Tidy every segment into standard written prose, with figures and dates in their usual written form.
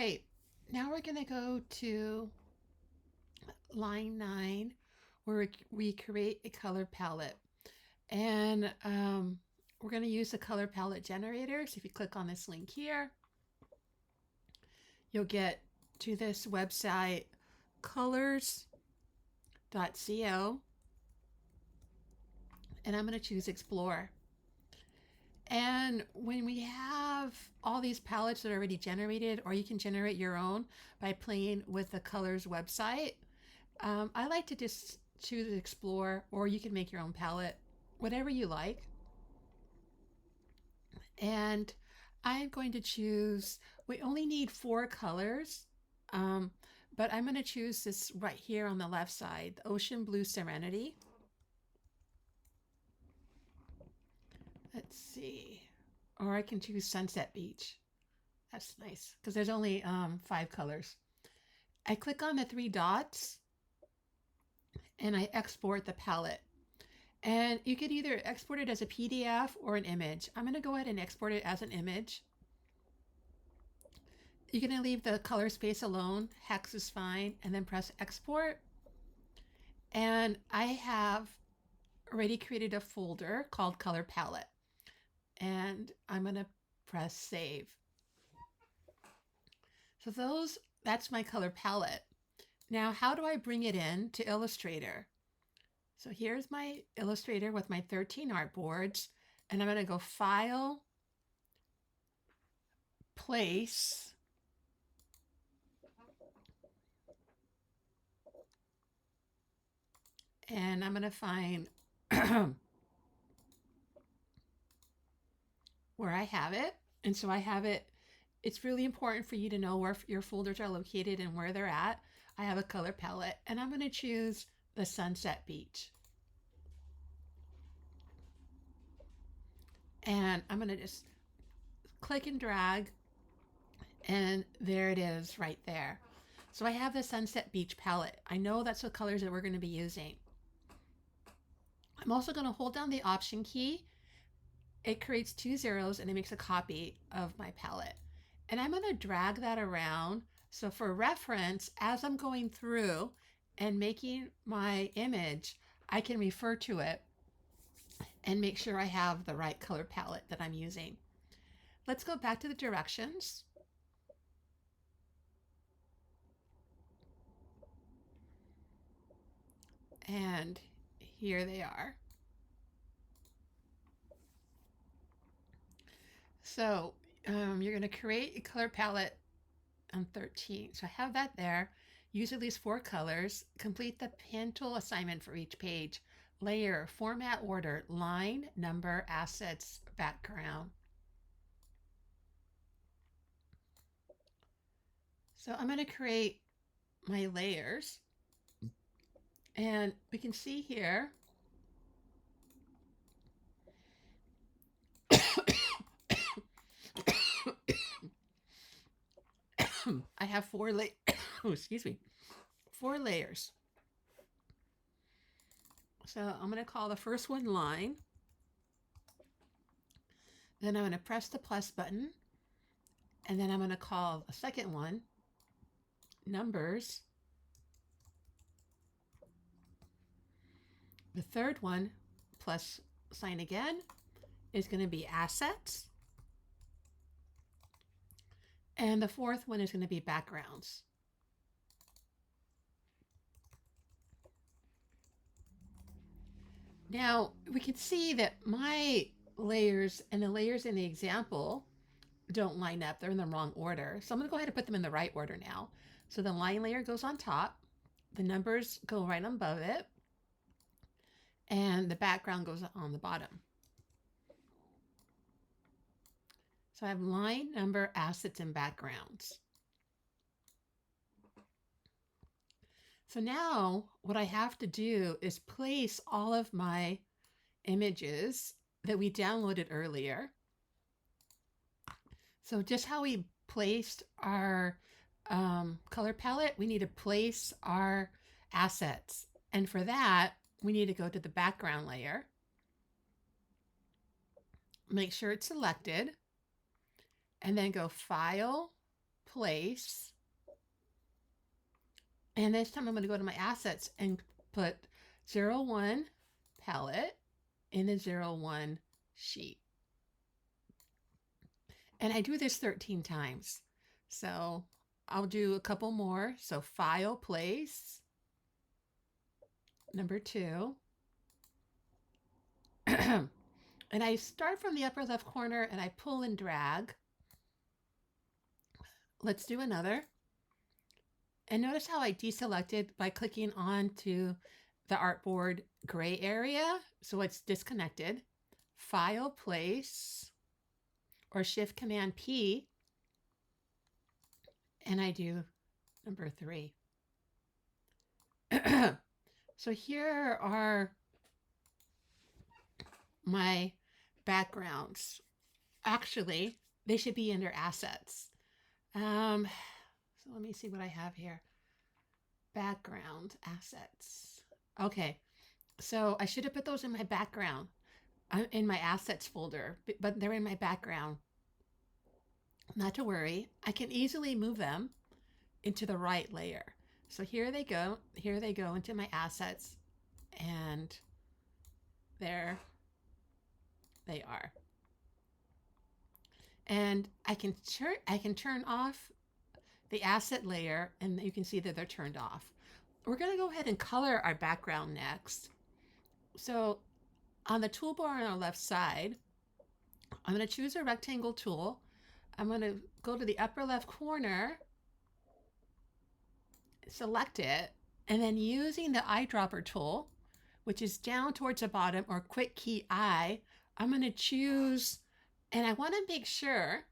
right, now we're going to go to line 9 where we create a color palette. And we're going to use the color palette generator. So if you click on this link here, you'll get to this website, colors.co, and I'm going to choose Explore. And when we have all these palettes that are already generated, or you can generate your own by playing with the colors website, I like to just choose Explore, or you can make your own palette, whatever you like. And I'm going to choose, we only need 4 colors, but I'm going to choose this right here on the left side, the Ocean Blue Serenity. Let's see. Or I can choose Sunset Beach. That's nice because there's only 5 colors. I click on the 3 dots and I export the palette. And you could either export it as a PDF or an image. I'm going to go ahead and export it as an image. You're going to leave the color space alone. Hex is fine. And then press export. And I have already created a folder called color palette. And I'm going to press save. So that's my color palette. Now, how do I bring it in to Illustrator? So here's my Illustrator with my 13 artboards, and I'm going to go File, Place, and I'm going to find where I have it. And so I have it. It's really important for you to know where your folders are located and where they're at. I have a color palette, and I'm going to choose the Sunset Beach. And I'm going to just click and drag, and there it is right there. So I have the Sunset Beach palette. I know that's the colors that we're going to be using. I'm also going to hold down the Option key. It creates 2 zeros and it makes a copy of my palette. And I'm going to drag that around. So for reference, as I'm going through and making my image, I can refer to it and make sure I have the right color palette that I'm using. Let's go back to the directions. And here they are. So you're going to create a color palette on 13. So I have that there. Use at least 4 colors. Complete the pen tool assignment for each page. Layer, format order, line, number, assets, background. So I'm going to create my layers. And we can see here I have 4 excuse me, 4 layers. So I'm going to call the first one line. Then I'm going to press the plus button. And then I'm going to call the second one numbers. The third one, plus sign again, is going to be assets. And the fourth one is going to be backgrounds. Now we can see that my layers and the layers in the example don't line up. They're in the wrong order. So I'm going to go ahead and put them in the right order now. So the line layer goes on top. The numbers go right above it. And the background goes on the bottom. So I have line, number, assets, and backgrounds. So now what I have to do is place all of my images that we downloaded earlier. So just how we placed our color palette, we need to place our assets. And for that, we need to go to the background layer. Make sure it's selected. And then go File, place. And this time I'm going to go to my assets and put 01 palette in the 01 sheet. And I do this 13 times. So I'll do a couple more. So file, place, number 2. And I start from the upper left corner and I pull and drag. Let's do another. And notice how I deselected by clicking onto the artboard gray area. So it's disconnected. File, place, or Shift Command P. And I do number 3. So here are my backgrounds. Actually, they should be under assets. So let me see what I have here. Background assets. Okay, so I should have put those in my background, in my assets folder, but they're in my background. Not to worry, I can easily move them into the right layer. So here they go into my assets, and there they are. And I can turn off the asset layer, and you can see that they're turned off. We're going to go ahead and color our background next. So on the toolbar on our left side, I'm going to choose a rectangle tool. I'm going to go to the upper left corner, select it, and then using the eyedropper tool, which is down towards the bottom, or quick key I, I'm going to choose, and I want to make sure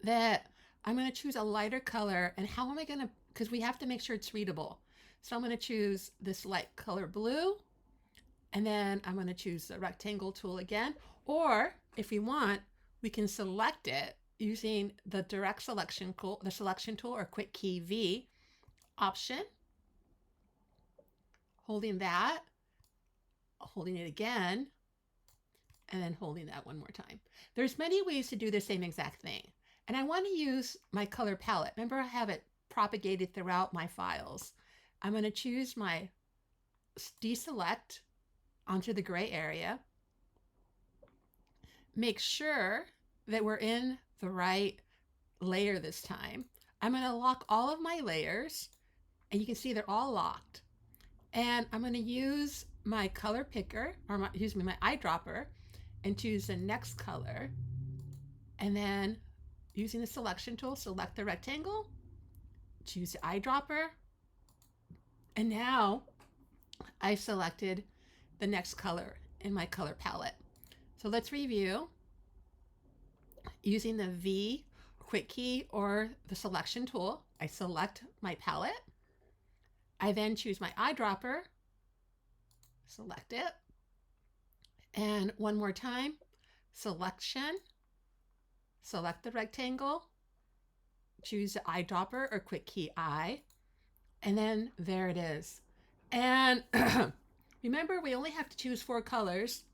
that I'm going to choose a lighter color. And how am I going to, because we have to make sure it's readable. So I'm going to choose this light color blue, and then I'm going to choose the rectangle tool again. Or if we want, we can select it using the direct selection tool, the selection tool, or quick key V, option, holding that, holding it again, and then holding that one more time. There's many ways to do the same exact thing. And I want to use my color palette. Remember, I have it propagated throughout my files. I'm going to choose my deselect onto the gray area. Make sure that we're in the right layer this time. I'm going to lock all of my layers, and you can see they're all locked. And I'm going to use my color picker, or my eyedropper, and choose the next color. And then using the selection tool, select the rectangle, choose the eyedropper, and now I selected the next color in my color palette. So let's review. Using the V quick key or the selection tool, I select my palette. I then choose my eyedropper, select it, and one more time, selection, select the rectangle, choose the eyedropper or quick key I, and then there it is. And remember, we only have to choose 4 colors.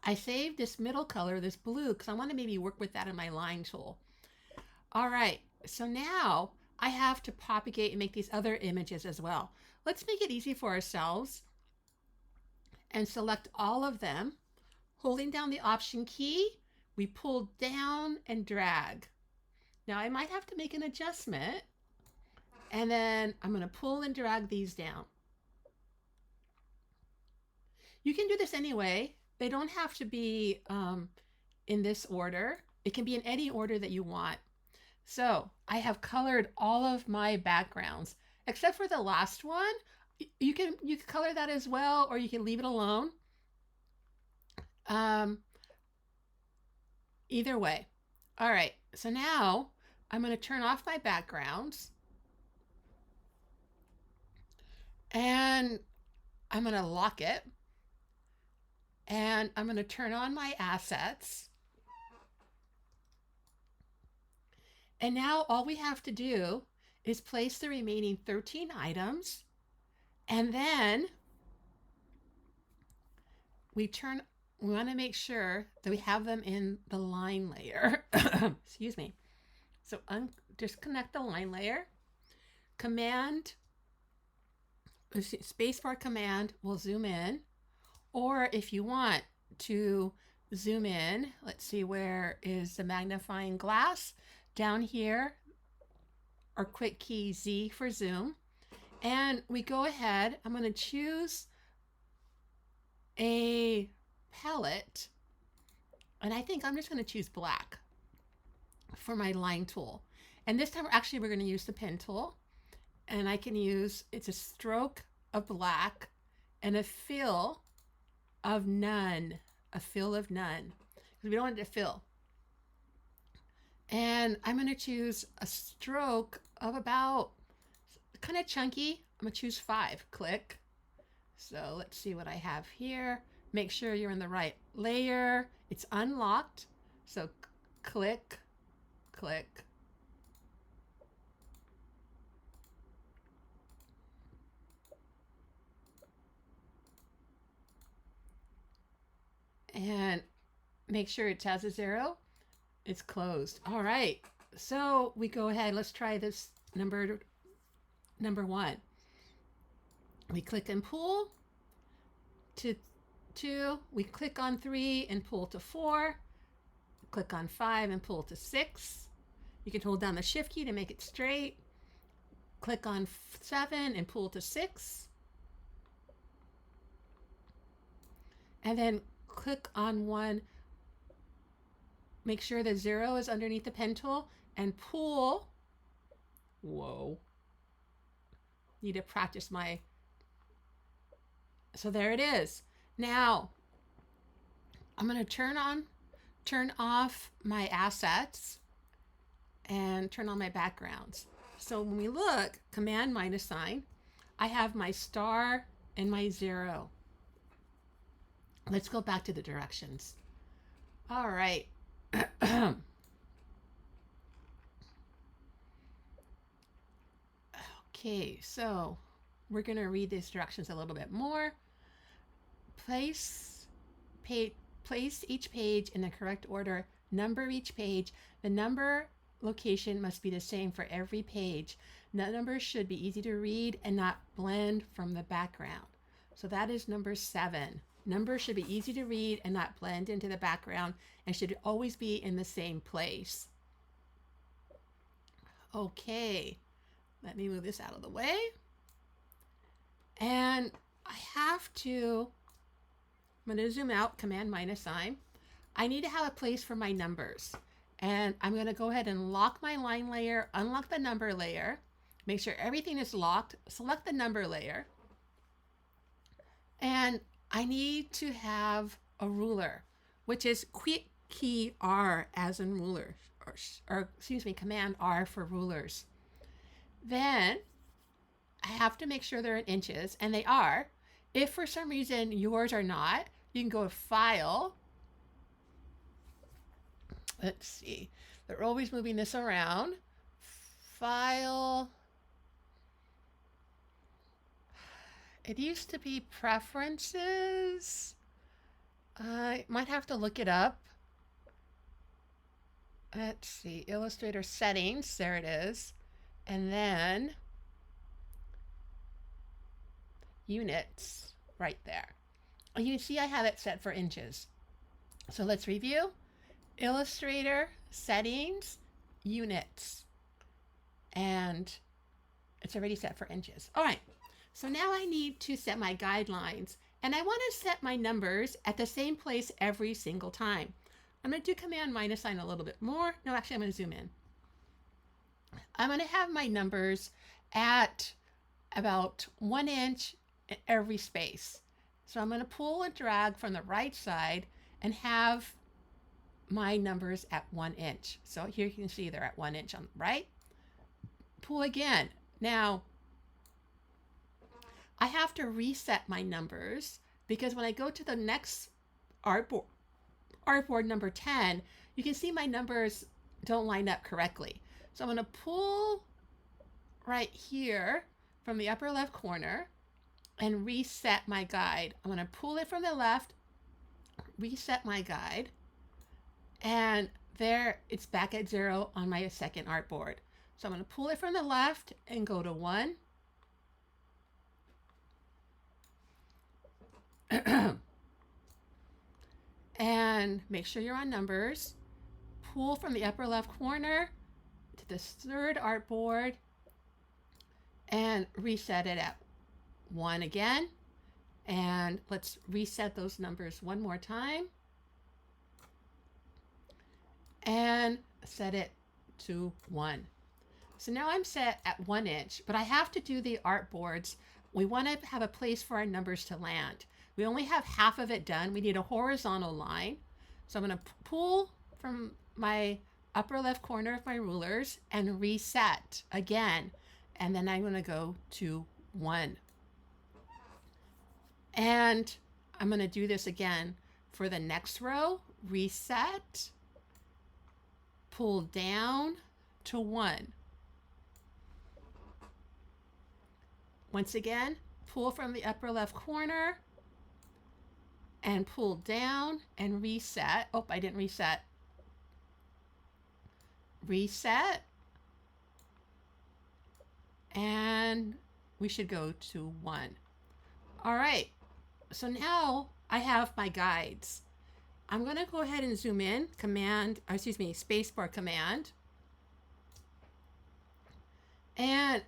I saved this middle color, this blue, because I want to maybe work with that in my line tool. All right, so now I have to propagate and make these other images as well. Let's make it easy for ourselves and select all of them. Holding down the Option key, we pull down and drag. Now I might have to make an adjustment, and then I'm going to pull and drag these down. You can do this anyway. They don't have to be in this order. It can be in any order that you want. So I have colored all of my backgrounds, except for the last one. You can color that as well, or you can leave it alone. Either way. All right, so now I'm going to turn off my backgrounds, and I'm going to lock it, and I'm going to turn on my assets. And now all we have to do is place the remaining 13 items, and then we want to make sure that we have them in the line layer. Excuse me. So disconnect the line layer. Command, spacebar command will zoom in. Or if you want to zoom in, let's see, where is the magnifying glass? Down here, or quick key Z for zoom. And we go ahead, I'm going to choose a palette, and I think I'm just going to choose black for my line tool. And this time actually we're going to use the pen tool, and I can use, it's a stroke of black and a fill of none, because we don't want it to fill. And I'm going to choose a stroke of about, kind of chunky. I'm going to choose 5. Click. So let's see what I have here. Make sure you're in the right layer. It's unlocked. So click, click. And make sure it has a 0. It's closed. All right. So we go ahead. Let's try this number 1. We click and pull to 2. We click on 3 and pull to 4. Click on 5 and pull to 6. You can hold down the shift key to make it straight. Click on 7 and pull to 6. And then click on 1. Make sure the 0 is underneath the pen tool and pull. Whoa. Need to practice my. So there it is. Now I'm going to turn off my assets and turn on my backgrounds. So when we look, command minus sign, I have my star and my 0. Let's go back to the directions. All right. Okay, so we're going to read these directions a little bit more. Place each page in the correct order. Number each page. The number location must be the same for every page. The numbers should be easy to read and not blend from the background. So that is number 7. Numbers should be easy to read and not blend into the background and should always be in the same place. Okay, let me move this out of the way. And I have to, I'm going to zoom out, command minus sign. I need to have a place for my numbers. And I'm going to go ahead and lock my line layer, unlock the number layer, make sure everything is locked, select the number layer. And I need to have a ruler, which is quick key R as in ruler, or excuse me, command R for rulers. Then I have to make sure they're in inches, and they are. If for some reason yours are not, you can go to File. Let's see. They're always moving this around. File. It used to be Preferences. I might have to look it up. Let's see. Illustrator Settings. There it is. And then Units right there. You can see I have it set for inches. So let's review. Illustrator Settings, Units. And it's already set for inches. All right. So now I need to set my guidelines, and I want to set my numbers at the same place every single time. I'm going to do command minus sign a little bit more. No, actually, I'm going to zoom in. I'm going to have my numbers at about 1 inch in every space. So I'm going to pull and drag from the right side and have my numbers at 1 inch. So here you can see they're at 1 inch on the right. Pull again. Now, I have to reset my numbers because when I go to the next artboard number 10, you can see my numbers don't line up correctly. So I'm going to pull right here from the upper left corner and reset my guide. I'm going to pull it from the left, reset my guide, and There, it's back at 0 on my second artboard. So I'm going to pull it from the left and go to 1. And make sure you're on numbers. Pull from the upper left corner to this third artboard and reset it at 1 again. And let's reset those numbers one more time. And set it to 1. So now I'm set at 1 inch, but I have to do the artboards. We want to have a place for our numbers to land. We only have half of it done. We need a horizontal line. So I'm going to pull from my upper left corner of my rulers and reset again. And then I'm going to go to 1. And I'm going to do this again for the next row. Reset, pull down to 1. Once again, pull from the upper left corner and pull down and reset. Oh, I didn't reset. Reset. And we should go to 1. All right. So now I have my guides. I'm going to go ahead and zoom in, spacebar command. And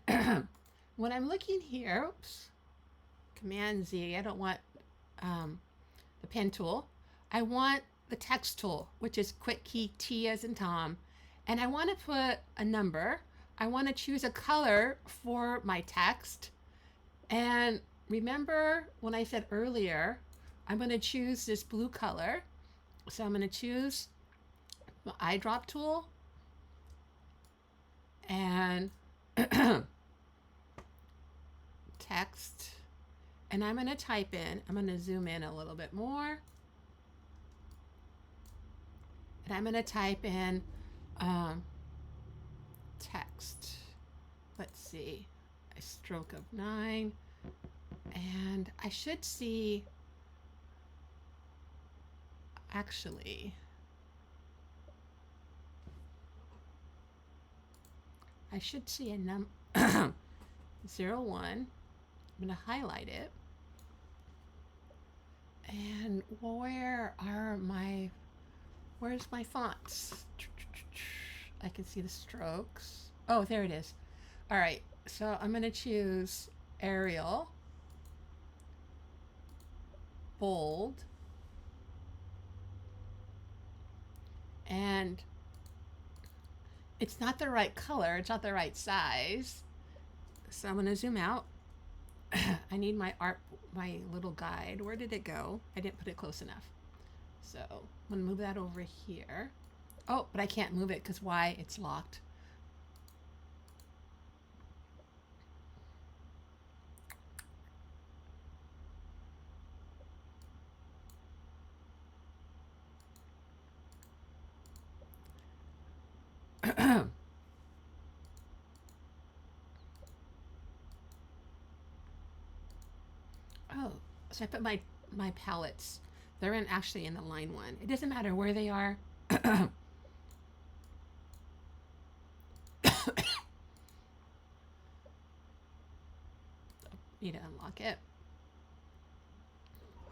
when I'm looking here, oops, Command Z, I don't want the pen tool. I want the text tool, which is quick key T as in Tom. And I want to put a number. I want to choose a color for my text. And remember when I said earlier, I'm going to choose this blue color. So I'm going to choose the eyedrop tool and text. And I'm going to type in, I'm going to zoom in a little bit more. And I'm going to type in text. Let's see, a stroke of 9. And I should see, actually, I should see a 01. I'm going to highlight it. And where's my fonts? I can see the strokes. Oh, there it is. All right, so I'm going to choose Arial, bold, and it's not the right color, it's not the right size. So I'm going to zoom out. I need my little guide. Where did it go? I didn't put it close enough. So I'm going to move that over here. Oh, but I can't move it because why? It's locked. Oh, so I put my palettes. They're actually in the line 1. It doesn't matter where they are. Need to unlock it.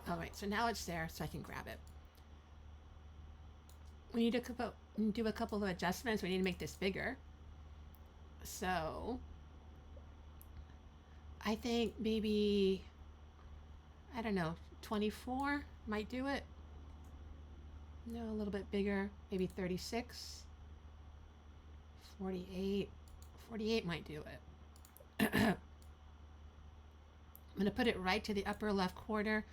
All right, so now it's there, so I can grab it. We need to do a couple of adjustments. We need to make this bigger. So I think maybe, I don't know, 24 might do it. No, a little bit bigger, maybe 36, 48. 48 might do it. I'm going to put it right to the upper left corner,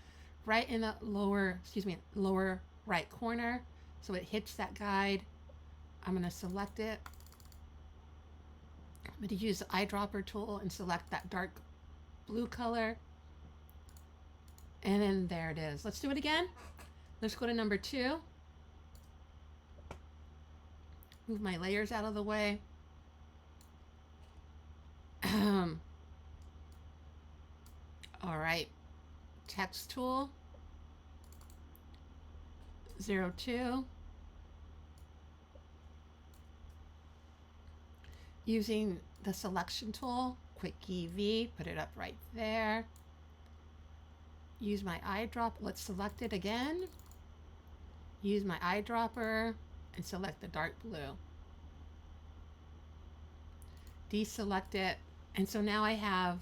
right in the lower right corner, so it hits that guide. I'm going to select it. I'm going to use the eyedropper tool and select that dark blue color. And then there it is. Let's do it again. Let's go to number 2. Move my layers out of the way. All right, text tool, 02, Using the selection tool, quick key V, put it up right there. Use my eyedropper, let's select it again. Use my eyedropper and select the dark blue. Deselect it, and so now I have,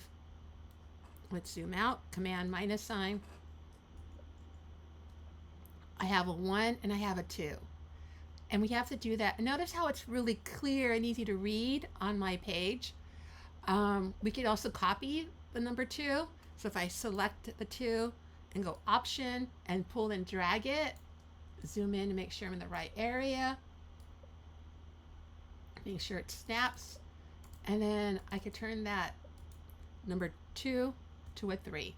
let's zoom out, command minus sign. I have a 1 and I have a 2. And we have to do that. Notice how it's really clear and easy to read on my page. We could also copy the number 2. So if I select the 2 and go option and pull and drag it, zoom in to make sure I'm in the right area, make sure it snaps, and then I could turn that number 2 to a 3.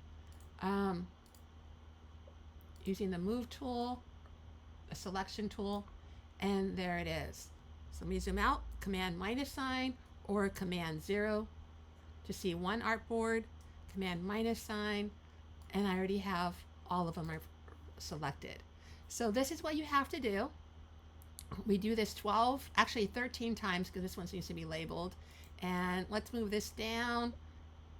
Using the move tool, a selection tool, and there it is. So let me zoom out, command minus sign or command 0 to see one artboard, command minus sign, and I already have all of them are selected. So this is what you have to do. We do this 12, actually 13 times because this one seems to be labeled. And let's move this down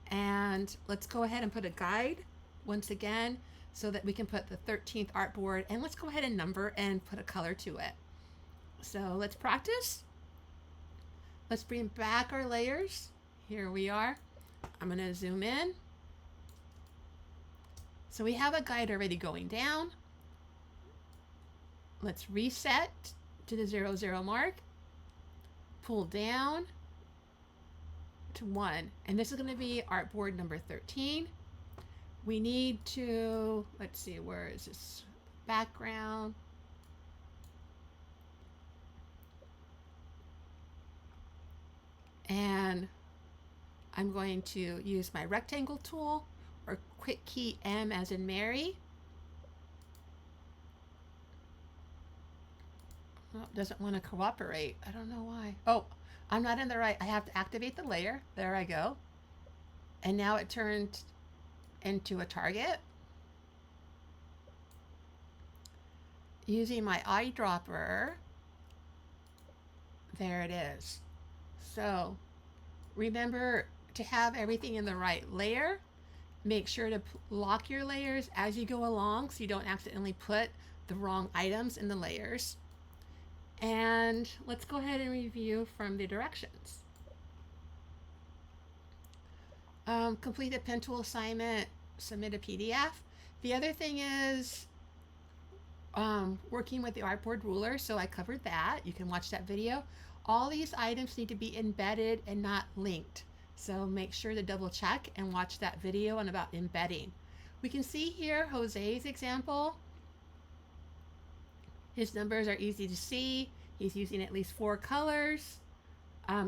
and let's go ahead and put a guide once again so that we can put the 13th artboard, and let's go ahead and number and put a color to it. So let's practice. Let's bring back our layers. Here we are. I'm going to zoom in. So we have a guide already going down. Let's reset to the 0, 0 mark. Pull down to 1. And this is going to be artboard number 13. We need to, let's see, where is this background? And I'm going to use my rectangle tool or quick key M as in Mary. Oh, it doesn't want to cooperate. I don't know why. Oh, I'm not in the right. I have to activate the layer. There I go. And now it turned into a target. Using my eyedropper, there it is. So remember to have everything in the right layer. Make sure to lock your layers as you go along so you don't accidentally put the wrong items in the layers. And let's go ahead and review from the directions. Complete a pen tool assignment, submit a PDF. The other thing is working with the artboard ruler, so I covered that. You can watch that video. All these items need to be embedded and not linked. So make sure to double check and watch that video on about embedding. We can see here Jose's example. His numbers are easy to see. He's using at least 4 colors.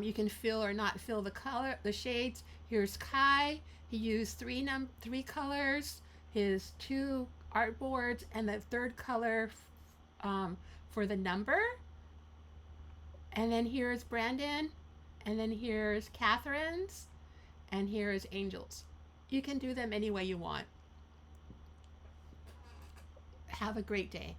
You can fill or not fill the shades. Here's Kai. He used 3 colors. His 2 artboards and the 3rd color for the number. And then here's Brandon. And then here's Catherine's. And here's Angel's. You can do them any way you want. Have a great day.